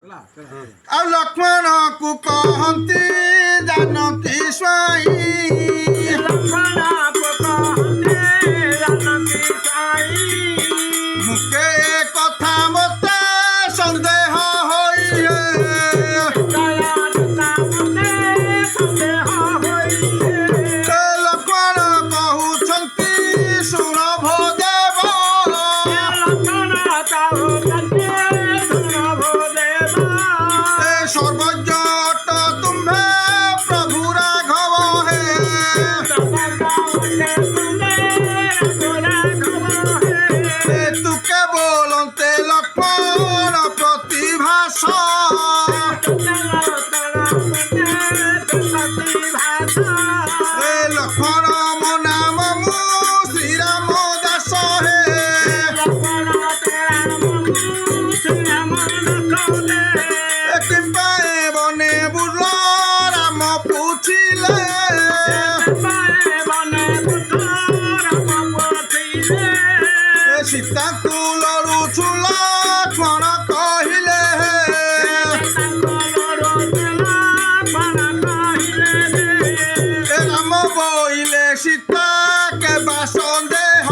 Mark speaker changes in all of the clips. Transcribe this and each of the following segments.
Speaker 1: ଆଉ ଲକ୍ଷ୍ମଣକୁ କହନ୍ତି ଜାନକୀ ସ୍ୱାଇଁ ମୁକେ କଥା ମତେ ସନ୍ଦେହ ହୋଇଏ ଲକ୍ଷ୍ମଣ କହୁଛନ୍ତି ଶୁଣ ଭୋଦେବ সর্বজট তুম্ভে প্রভু রাঘব হে তুকে বলতে লক্ষ্মণ প্রতিভাস লক্ষ্মণ মো নাম মু শ্রীরাম দাস হে বনে বুড় রাম পুছিলে সীতাଙ୍କୁ লড়ুছু লক্ষ্মণ কহিলে রাম বইলে সীতা কেবা সন্দেহ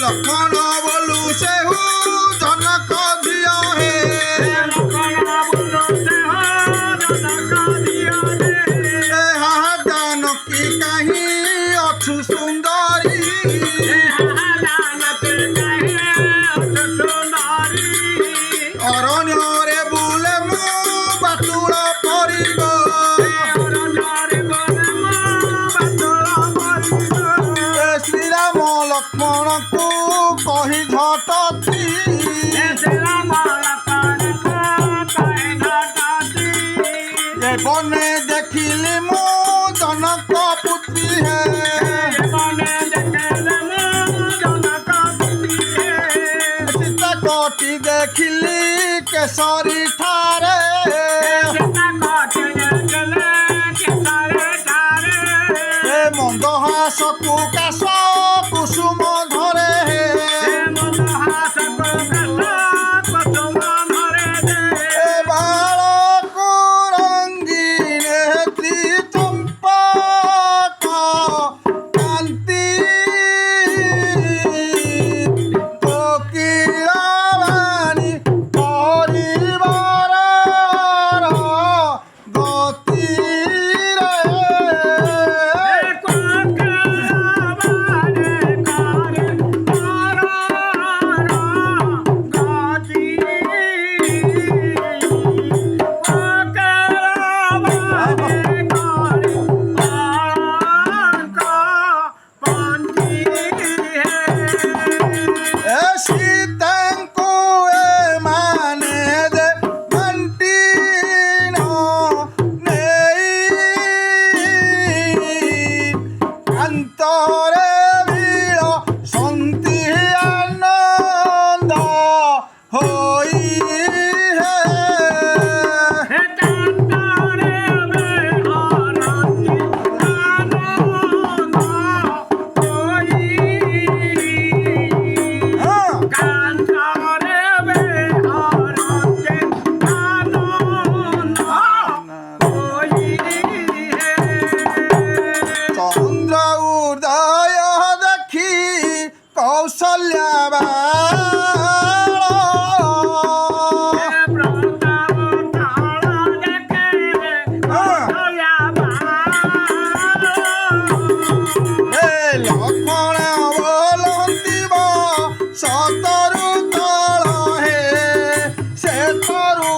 Speaker 1: লক্ষ্মণ বলু সেহু জনক ঝিও হে হাহা জানকী কাহি অছু সুন্দরী অরণ্যরে বুলে মু বাতুল পরিব শ্রীরাম লক্ষ্মণକୁ কহি ঘটতি বনে দেখিলি মু জনক পুত্রী হে সীতা কটি দেখিলি কেশরী ঠারে মন্দহাসকু কাশ কুসুম ধরে হে বালকু রঙ্গিন নেত্রী চম্পক কান্তি কোকিলবাণী পরিবার গতি রে সীতাଙ୍କୁ ଏମାନେ ଯେ ବାଣ୍ଟି ନ ନେଇ ଅନ୍ତରେ ଭିଡ଼ ସନ୍ତି ଆନନ୍ଦ ହୋଇ ହେ চন্দ্র উদয় দেখি কৌশল্যা লক্ষ্মণ বলন্তিব সতরু তল হে সে তরু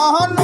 Speaker 1: मोहन